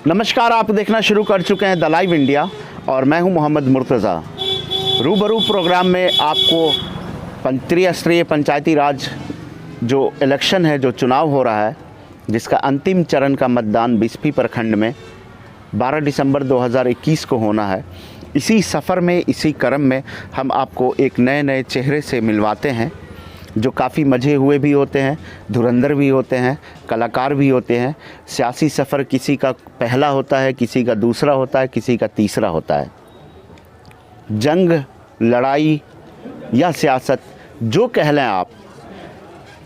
नमस्कार, आप देखना शुरू कर चुके हैं द लाइव इंडिया और मैं हूं मोहम्मद मुर्तज़ा। रूबरू प्रोग्राम में आपको त्रिस्तरीय पंचायती राज जो इलेक्शन है, जो चुनाव हो रहा है, जिसका अंतिम चरण का मतदान बिस्फी प्रखंड में 12 दिसंबर 2021 को होना है, इसी सफ़र में, इसी क्रम में हम आपको एक नए नए चेहरे से मिलवाते हैं जो काफ़ी मज़े हुए भी होते हैं, धुरंधर भी होते हैं, कलाकार भी होते हैं। सियासी सफ़र किसी का पहला होता है, किसी का दूसरा होता है, किसी का तीसरा होता है। जंग, लड़ाई या सियासत, जो कह लें आप,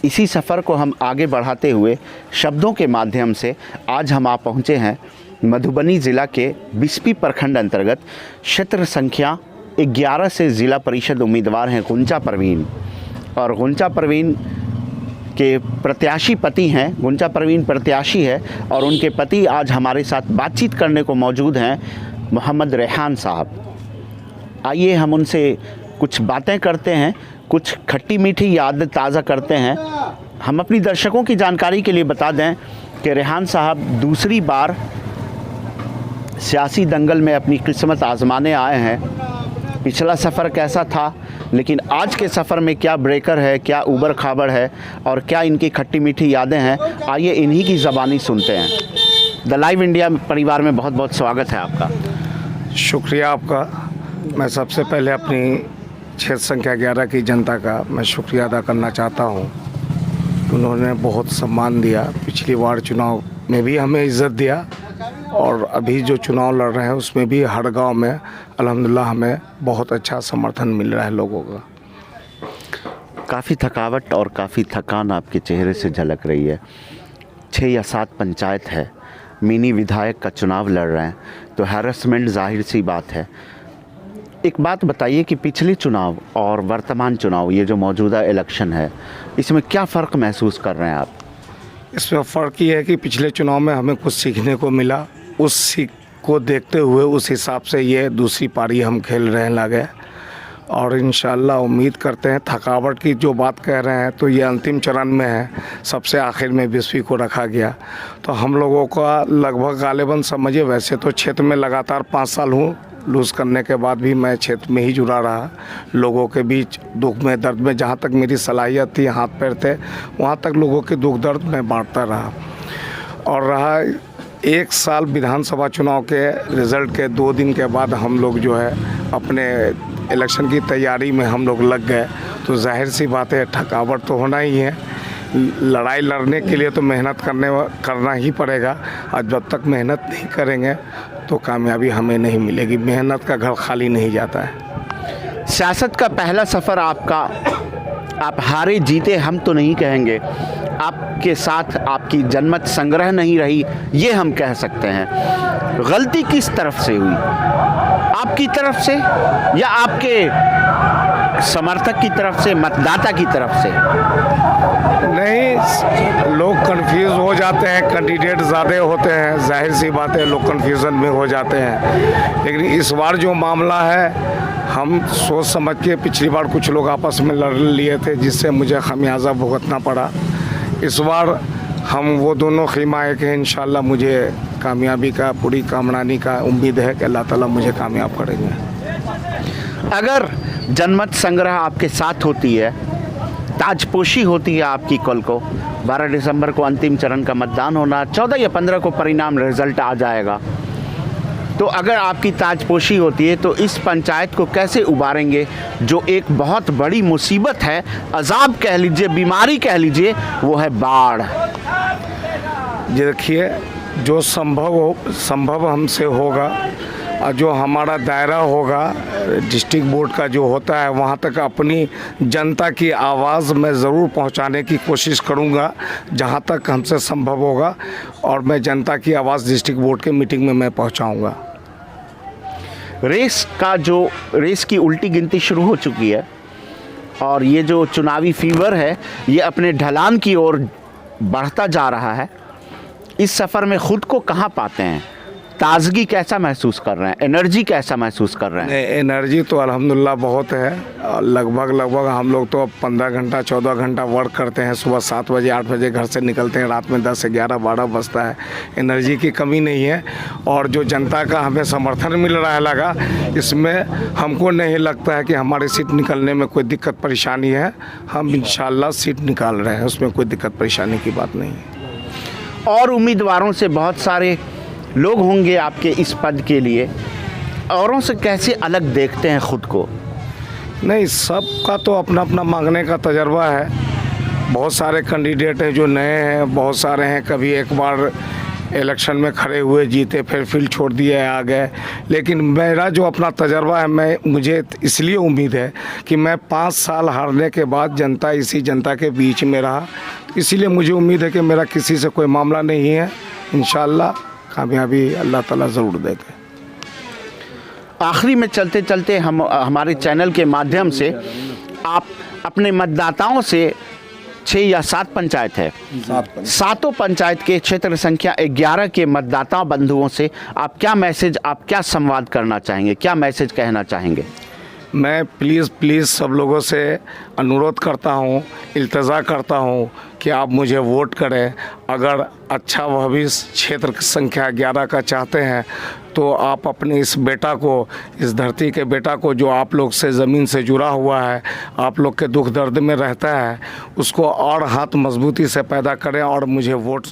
इसी सफ़र को हम आगे बढ़ाते हुए शब्दों के माध्यम से आज हम आप पहुँचे हैं मधुबनी ज़िला के बिस्फी प्रखंड अंतर्गत क्षेत्र संख्या 11 से ज़िला परिषद उम्मीदवार हैं गुंचा परवीन। और गुंचा परवीन के प्रत्याशी पति हैं, गुंचा परवीन प्रत्याशी है और उनके पति आज हमारे साथ बातचीत करने को मौजूद हैं, मोहम्मद रेहान साहब। आइए हम उनसे कुछ बातें करते हैं, कुछ खट्टी मीठी याद ताज़ा करते हैं। हम अपनी दर्शकों की जानकारी के लिए बता दें कि रेहान साहब दूसरी बार सियासी दंगल में अपनी किस्मत आजमाने आए हैं। पिछला सफ़र कैसा था, लेकिन आज के सफ़र में क्या ब्रेकर है, क्या ऊबड़ खाबड़ है और क्या इनकी खट्टी मीठी यादें हैं, आइए इन्हीं की ज़बानी सुनते हैं। द लाइव इंडिया परिवार में बहुत बहुत स्वागत है आपका। शुक्रिया आपका। मैं सबसे पहले अपनी क्षेत्र संख्या 11 की जनता का मैं शुक्रिया अदा करना चाहता हूँ। उन्होंने बहुत सम्मान दिया, पिछली बार चुनाव में भी हमें इज़्ज़त दिया और अभी जो चुनाव लड़ रहे हैं उसमें भी हर गांव में अल्हम्दुलिल्लाह हमें बहुत अच्छा समर्थन मिल रहा है लोगों का। काफ़ी थकावट और काफ़ी थकान आपके चेहरे से झलक रही है। 6 या 7 पंचायत है, मिनी विधायक का चुनाव लड़ रहे हैं, तो हैरेसमेंट जाहिर सी बात है। एक बात बताइए कि पिछले चुनाव और वर्तमान चुनाव, ये जो मौजूदा इलेक्शन है, इसमें क्या फ़र्क महसूस कर रहे हैं आप? इसमें फ़र्क ये है कि पिछले चुनाव में हमें कुछ सीखने को मिला, उस सीख को देखते हुए उस हिसाब से ये दूसरी पारी हम खेल रहे लगे और इंशाअल्लाह उम्मीद करते हैं। थकावट की जो बात कह रहे हैं तो ये अंतिम चरण में है, सबसे आखिर में बिस्फी को रखा गया, तो हम लोगों का लगभग गालिबन समझिए, वैसे तो क्षेत्र में लगातार 5 साल हूँ, लूज़ करने के बाद भी मैं क्षेत्र में ही जुड़ा रहा, लोगों के बीच दुख में दर्द में जहाँ तक मेरी सलाहियत थी, हाथ पैर थे, वहाँ तक लोगों के दुख दर्द में बांटता रहा। और रहा 1 साल विधानसभा चुनाव के रिज़ल्ट के 2 दिन के बाद हम लोग जो है अपने इलेक्शन की तैयारी में हम लोग लग गए, तो जाहिर सी बात है थकावट तो होना ही है। लड़ाई लड़ने के लिए तो मेहनत करना ही पड़ेगा और जब तक मेहनत नहीं करेंगे तो कामयाबी हमें नहीं मिलेगी। मेहनत का घर खाली नहीं जाता है। सियासत का पहला सफ़र आपका, आप हारे जीते हम तो नहीं कहेंगे, आपके साथ आपकी जनमत संग्रह नहीं रही, ये हम कह सकते हैं। गलती किस तरफ से हुई, आपकी तरफ से या आपके समर्थक की तरफ से, मतदाता की तरफ से? नहीं, लोग कंफ्यूज हो जाते हैं, कैंडिडेट ज़्यादा होते हैं, जाहिर सी बात है लोग कंफ्यूजन में हो जाते हैं। लेकिन इस बार जो मामला है, हम सोच समझ के, पिछली बार कुछ लोग आपस में लड़ लिए थे जिससे मुझे खमियाजा भुगतना पड़ा। इस बार हम वो दोनों खीमाए कि इंशाल्लाह मुझे कामयाबी का पूरी कामरानी का उम्मीद है कि अल्लाह ताला मुझे कामयाब करेंगे। अगर जनमत संग्रह आपके साथ होती है, ताजपोशी होती है आपकी, कल को 12 दिसंबर को अंतिम चरण का मतदान होना, 14 या 15 को परिणाम रिजल्ट आ जाएगा, तो अगर आपकी ताजपोशी होती है तो इस पंचायत को कैसे उबारेंगे, जो एक बहुत बड़ी मुसीबत है, अजाब कह लीजिए, बीमारी कह लीजिए, वो है बाढ़। ये देखिए, जो संभव हमसे होगा और जो हमारा दायरा होगा डिस्ट्रिक्ट बोर्ड का जो होता है, वहाँ तक अपनी जनता की आवाज़ मैं ज़रूर पहुँचाने की कोशिश करूँगा जहाँ तक हमसे संभव होगा, और मैं जनता की आवाज़ डिस्ट्रिक्ट बोर्ड के मीटिंग में मैं पहुँचाऊँगा। रेस की उल्टी गिनती शुरू हो चुकी है और ये जो चुनावी फीवर है ये अपने ढलान की ओर बढ़ता जा रहा है। इस सफ़र में ख़ुद को कहाँ पाते हैं? ताजगी कैसा महसूस कर रहे हैं, एनर्जी कैसा महसूस कर रहे हैं? एनर्जी तो अल्हम्दुलिल्लाह बहुत है। लगभग हम लोग तो 15 घंटा 14 घंटा वर्क करते हैं। सुबह 7 बजे 8 बजे घर से निकलते हैं, रात में 10 11 12 बजता है। एनर्जी की कमी नहीं है और जो जनता का हमें समर्थन मिल रहा है लगा, इसमें हमको नहीं लगता है कि हमारी सीट निकलने में कोई दिक्कत परेशानी है। हम इंशाल्लाह सीट निकाल रहे हैं, उसमें कोई दिक्कत परेशानी की बात नहीं है। और उम्मीदवारों से बहुत सारे लोग होंगे आपके इस पद के लिए, औरों से कैसे अलग देखते हैं खुद को? नहीं, सबका तो अपना अपना मांगने का तजर्बा है। बहुत सारे कैंडिडेट हैं जो नए हैं, बहुत सारे हैं कभी एक बार इलेक्शन में खड़े हुए जीते फिर फील्ड छोड़ दिए आ गए। लेकिन मेरा जो अपना तजर्बा है, मुझे इसलिए उम्मीद है कि मैं 5 साल हारने के बाद इसी जनता के बीच में रहा, इसीलिए मुझे उम्मीद है कि मेरा किसी से कोई मामला नहीं है। इंशाल्लाह कामयाबी अल्लाह ताला ज़रूर देगा। आखिरी में चलते चलते हमारे चैनल के माध्यम से आप अपने मतदाताओं से 6 या 7 पंचायत है, सातों पंचायत के क्षेत्र संख्या 11 के मतदाता बंधुओं से आप क्या संवाद करना चाहेंगे, क्या मैसेज कहना चाहेंगे? मैं प्लीज़ सब लोगों से अनुरोध करता हूँ, इल्तजा करता हूँ कि आप मुझे वोट करें। अगर अच्छा भविष्य क्षेत्र संख्या 11 का चाहते हैं तो आप अपने इस बेटा को, इस धरती के बेटा को जो आप लोग से ज़मीन से जुड़ा हुआ है, आप लोग के दुख दर्द में रहता है, उसको और हाथ मजबूती से पैदा करें और मुझे वोट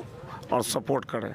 और सपोर्ट करें।